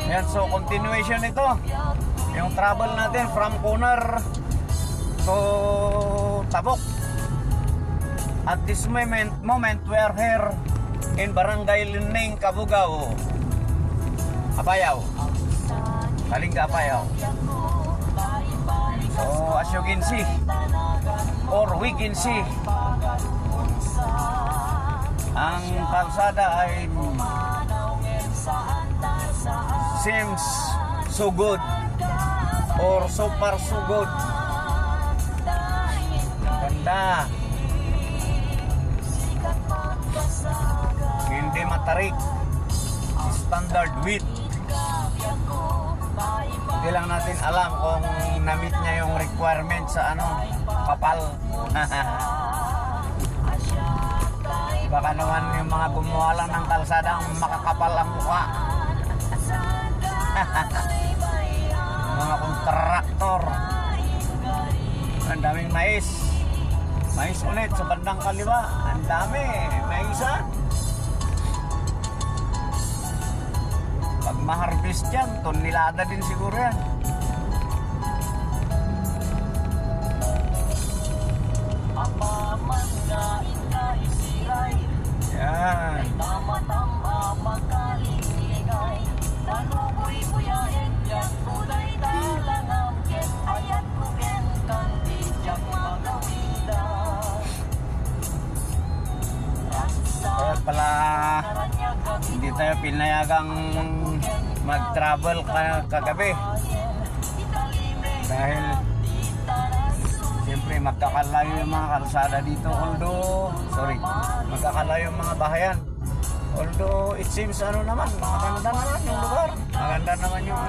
Yan, so continuation ito. Yung travel natin from Kunar to Tabok. At this moment we are here in Barangay Lining, Cabugao, Apayao, Kalinga, Apayao. So as you can see, or we can see, ang kalsada ay seems so good or so far so good. Ganda. Hindi matarik. Standard width. Hindi lang natin alam kung na-meet niya yung requirement sa kapal. Baka naman yung mga gumawa lang ng kalsada ang makakapal ang mukha. Mga kontraktor. Ang daming mais. Mais ulit sa bandang kaliwa. Ang dami. Maisan. Pag ma-harvest yan, tonelada din siguro yan. Yan. Kaya pala hindi tayo pinayagang mag-travel kagabi dahil siyempre magkakalayo yung mga kalsada dito, although magkakalayo yung mga bahayan, although it seems naman maganda naman yung lugar, maganda naman yung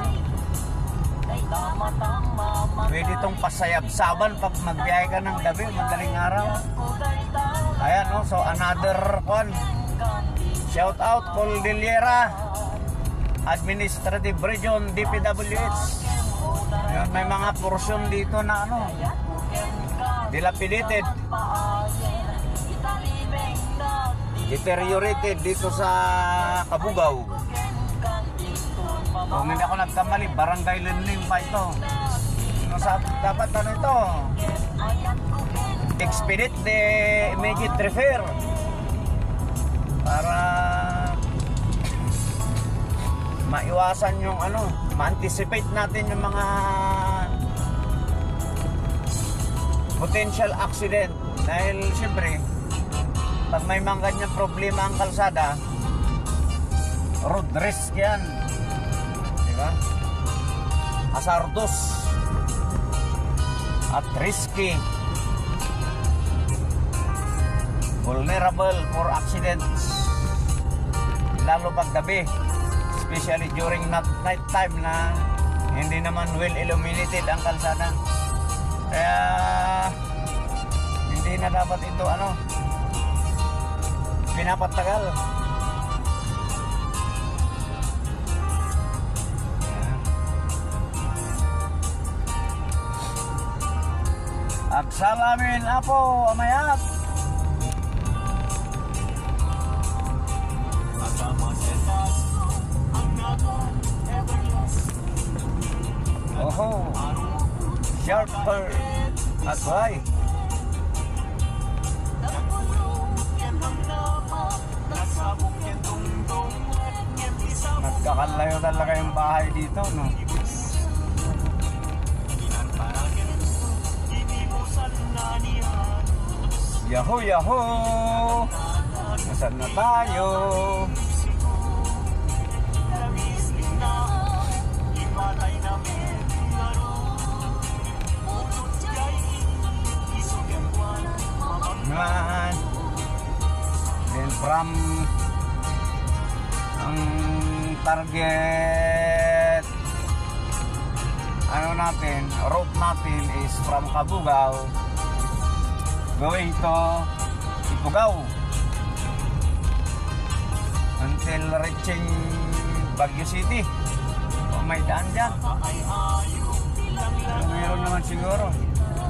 pwede itong pasayab-saban pag magbiyahe ka ng gabi, madaling araw. Ayan, so another one. Shout out Cordillera Administrative Region, DPWH. Ayan, may mga portion dito na dilapidated, deteriorated dito sa Cabugao. Kung hindi ako nagkamali, Barangay Lining pa ito. Dapat ito, expedite the immediate refer para maiwasan yung ma-anticipate natin yung mga potential accident. Dahil siyempre pag may mga ganyang problema ang kalsada, road risk yan, diba? Hazardous at risky, vulnerable for accidents, lalo pag gabi, especially during night time na hindi naman well illuminated ang kalsada. Kaya hindi na dapat ito pinapatagal. Agsalamin apo amayat. Oho, sharper at why? Nagkakalayo talaga yung bahay dito, no? Yahoo, yahoo! Nasaan na tayo? Man. Then from ang target route natin is from Cabugao going to Ifugao until reaching Baguio City. May daan dyan. Meron naman siguro.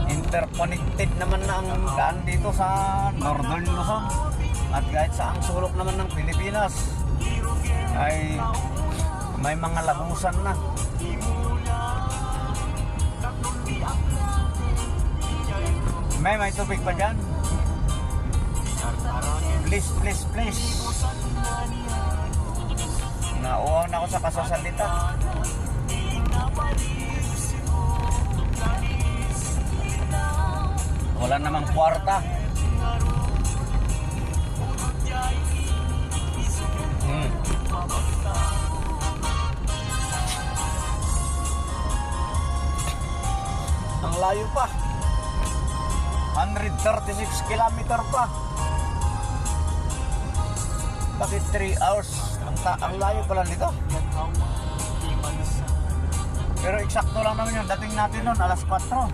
Interconnected naman na ang daan dito sa Northern Luzon. At kahit sa ang sulok naman ng Pilipinas ay May mga lagusan na. May tubig pa dyan. Please, please, please. Nauwaw na ako sa kasasalita. Wala namang kwarta. Ang layo pa. 136 kilometer pa. Bakit 3 hours? Ang layo pala nito. Pero eksakto lang naman yung dating natin noon, alas 4.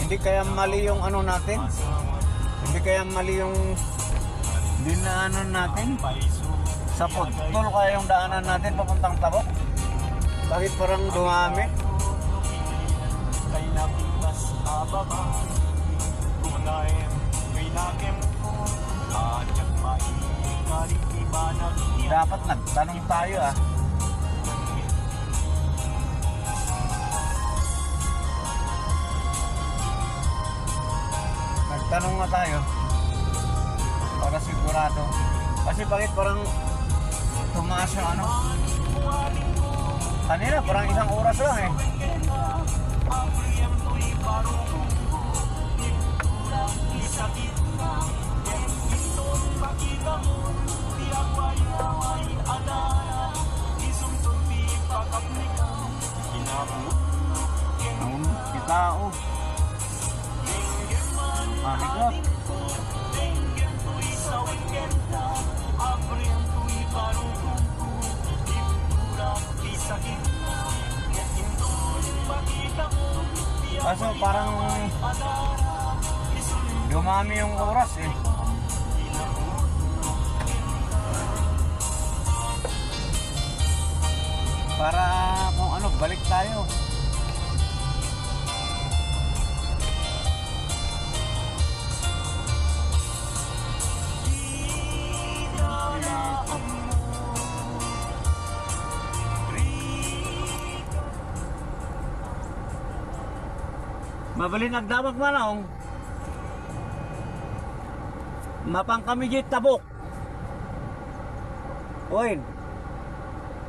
Hindi kaya mali yung ano natin? Hindi kaya mali yung dinaanan natin? Sa Pudtol kaya yung daanan natin papuntang Tabok? Bakit parang dumami? Dapat nagtanong tayo ah. Nagtanong nga tayo para sigurado. Kasi bakit parang tumaas yung ano? Kanina parang isang oras lang eh. Kita oh. Manikot. Kaso parang dumami yung oras eh. Para kung ano, balik tayo. Mabali nagdamag manong. Mapang kami di Tabok. Oy.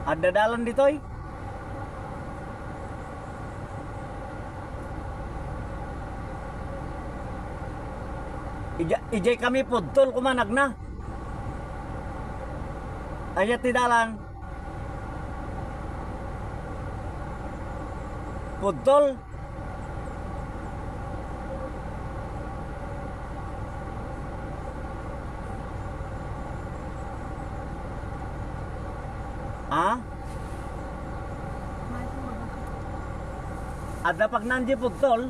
Ada dalan dito eh. Ijay kami Pudtol kumanag na. Ayat ti dalan. Pudtol. Ah? Ada pagnan di Pudtol.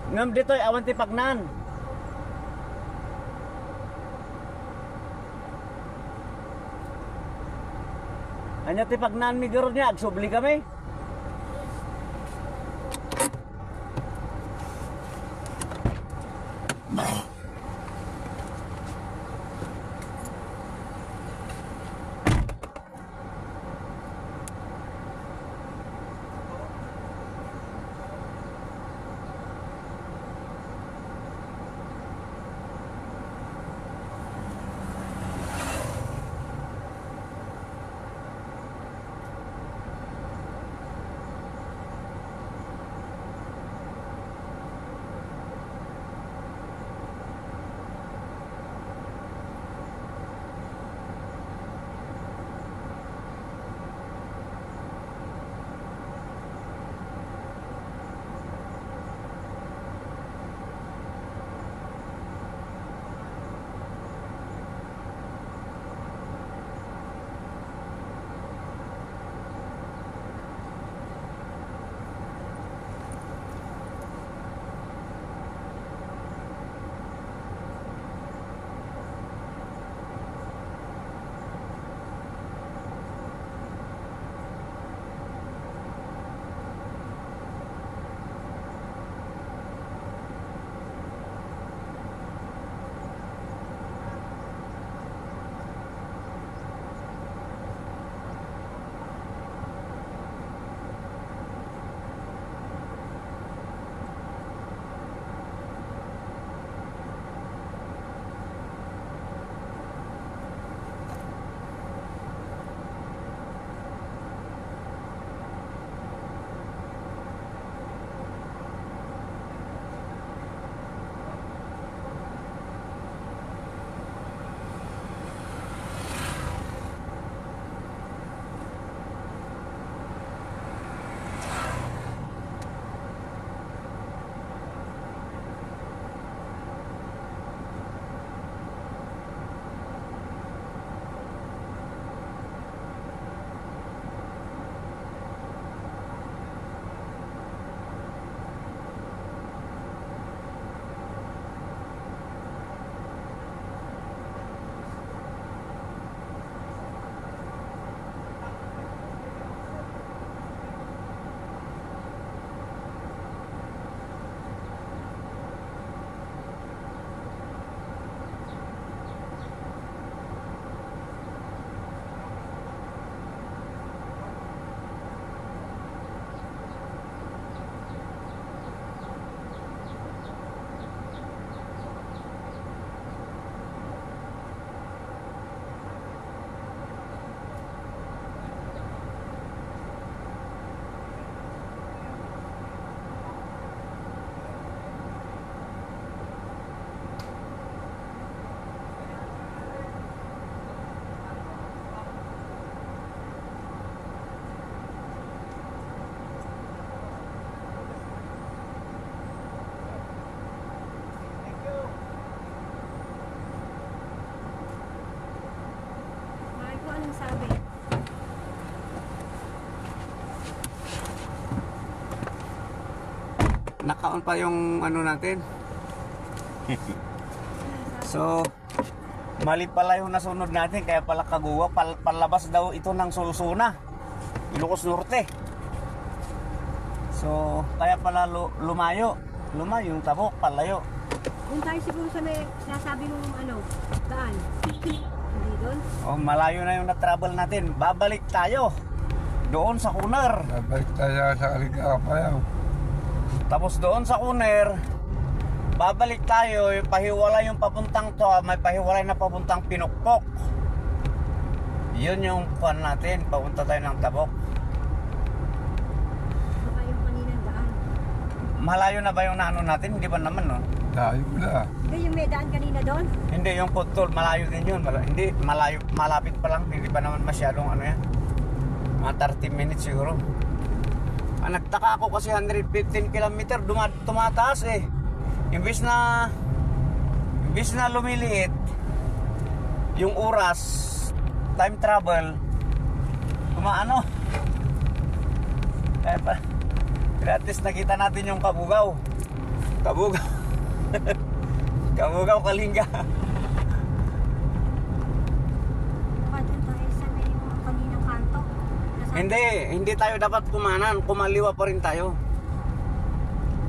Ngam dito'y awan ti pagnan. Anya ti pagnan mi garo niya agsubli kami. Naka-on pa yung ano natin. So, mali pala yung nasunod natin, kaya pala Kaguwa, palabas daw ito ng Sulsuna, Ilocos Norte. So, kaya pala lumayo yung Tabok, palayo. Kung tayo siguro sa may nasabi mong daan. Hindi doon? Oh, malayo na yung na-travel natin. Babalik tayo doon sa Kunar. Babalik tayo sa Kalinga-Apayaw. Tapos doon sa Kunar, babalik tayo, pahiwalay yung papuntang to, may pahiwalay na papuntang Pinukpok. Yun yung kuan natin, papunta tayo ng Tabok. Baka yung kaninang daan. Malayo na ba yung naano natin? Hindi ba naman, no? Tayo na. Hindi, yung may daan kanina doon? Hindi, yung Putol, malayo din yun. Hindi, malayo, malapit pa lang. Hindi pa naman masyadong ano yan. Mga 30 minutes siguro. Nagtaka ako kasi 115 kilometer, tumataas eh. Imbis na lumiliit, yung oras, time travel, kumaano. Kaya pa, at least nakita natin yung Kabugaw. Kabugaw, Kalinga. Baka doon tayo sa may mga kaninang kanto. Hindi tayo dapat kumanan, kumaliwa pa rin tayo.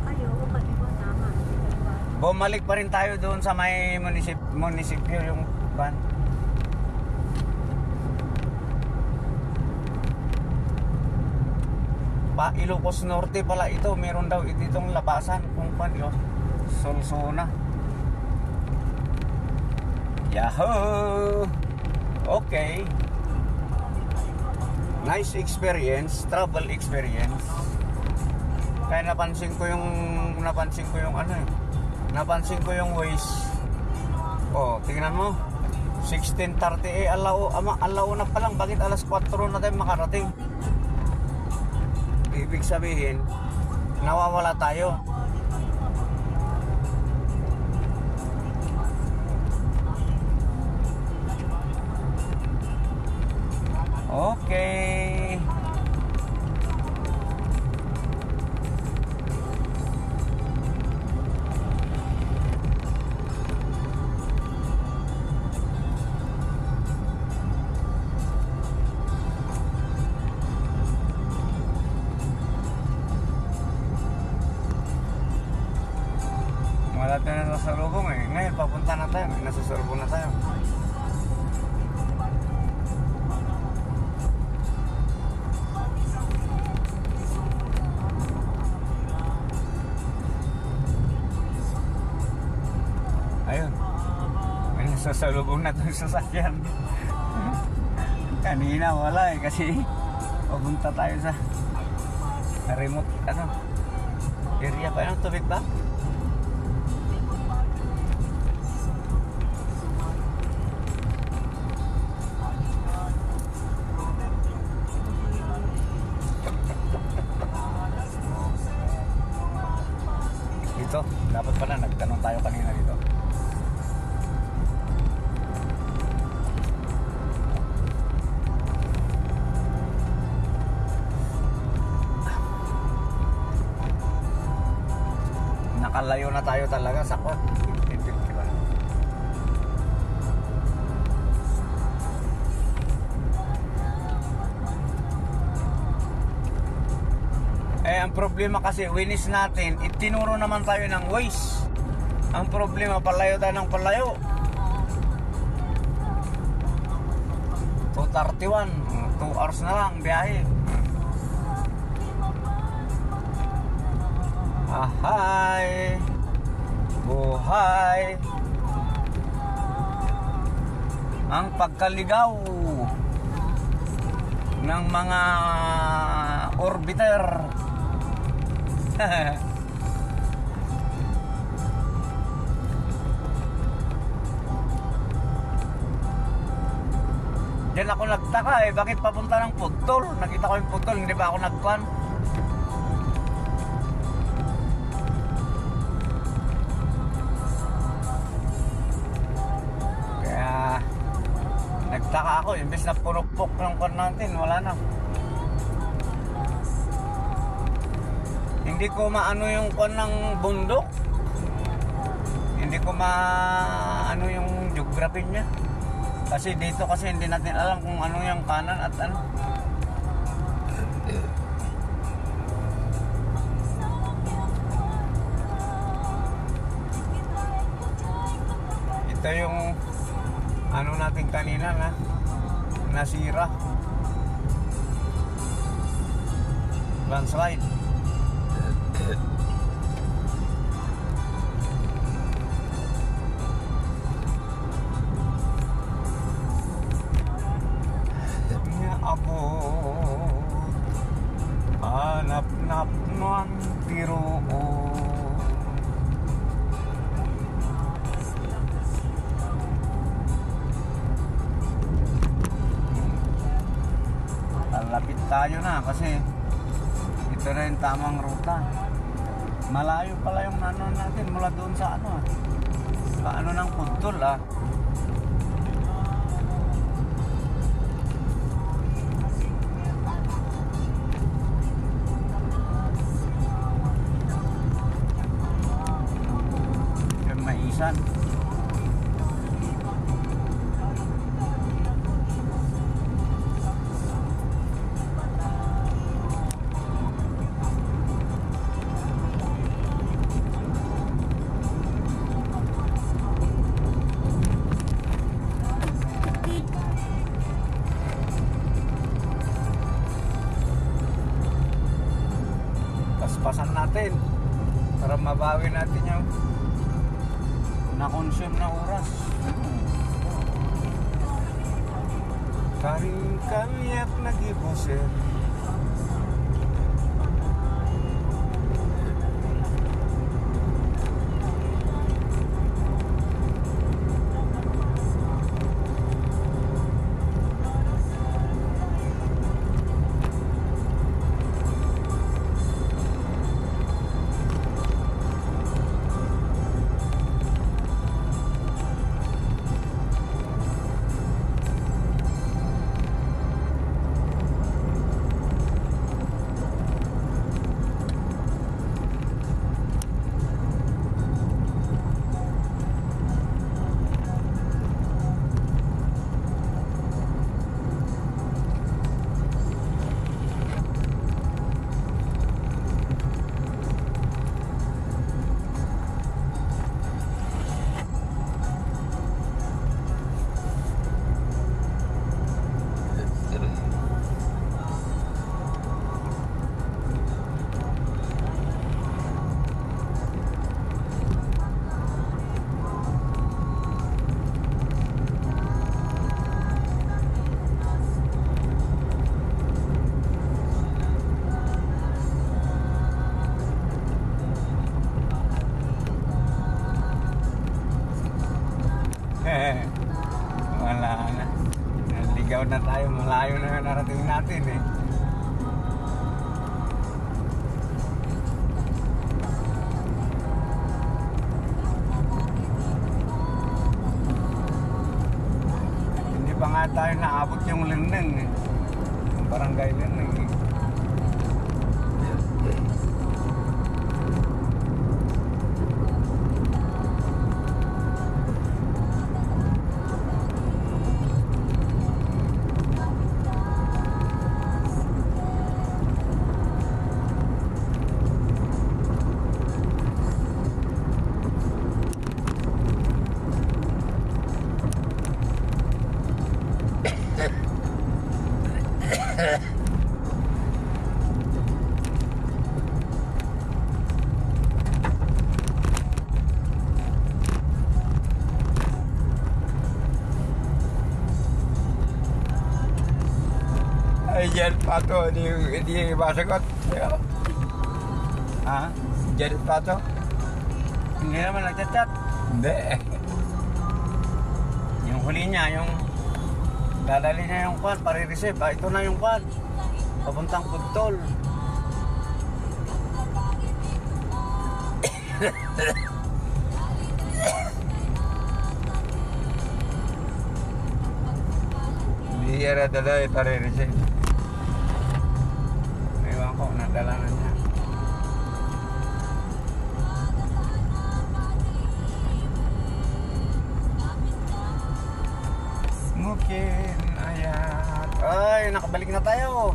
Ayo, kaliwa, tama. Kaliwa. Bumalik pa rin tayo doon sa may munisipyo yung van. Ilocos Norte pala ito, meron daw itong labasan kung paano Sulsuna. Yahoo! Okay. Nice experience, travel experience. Kaya napansin ko yung Waze. Oh, tingnan mo. 16:30 alaw na pa lang, bakit alas 4 na tayo makarating? Ibig sabihin, nawawala tayo. Okay. Wala tayo na sa lubong eh. Ngayon, papunta na tayo. Nasa Sorbo na tayo. Ayun. May nasasalubong na itong sasakyan. Kanina wala eh. Kasi papunta tayo sa remote area pa. Anong tubig ba? Dito, dapat pala nagtanong tayo kanina dito. Nakalayo na tayo talaga sa kot. Ang problema kasi, winis natin, itinuro naman tayo ng Waze. Ang problema, palayo tayo ng palayo. 2:31, 2 hours na lang biyahe. Ahay, buhay, ang pagkaligaw ng mga orbiter. Diyan ako nagtaka eh, bakit papunta ng Putol? Nakita ko yung Putol, hindi ba ako nagkuhan? Kaya nagtaka ako, imbes na purok-pok ng kuhan natin, wala na. hindi ko maano yung kwan ng bundok. Hindi ko maano yung geography niya. Kasi dito kasi hindi natin alam kung ano yung kanan at ano. Ito yung ano natin kanina na nasira. Landslide. Abot hanap-nap ng tiroon. Lapit tayo na kasi ito na yung tamang ruta. Malayo pala yung ano natin mula doon sa ano sa ano ng Pudtol yung Maisan. Paspasan natin para mabawi natin yung na-consume na oras. Karing kaliyak nagibusin. Wala na. Naligaw na tayo. Malayo na yung narating natin Hindi pa nga tayo naabot yung Lineng yung barangay Lineng Ay, Jet Pato, di masagot. Ha? Jet Pato? Hindi naman nagchat-chat. Hindi. Yung huli niya, yung dadali niya yung kwan, pare-receive. Ito na yung kwan. Papuntang Pudtol. Hindi yan dala, pare-receive. Ewan ko, nadala na niya. mungkin ayat. Ay, nakabalik na tayo.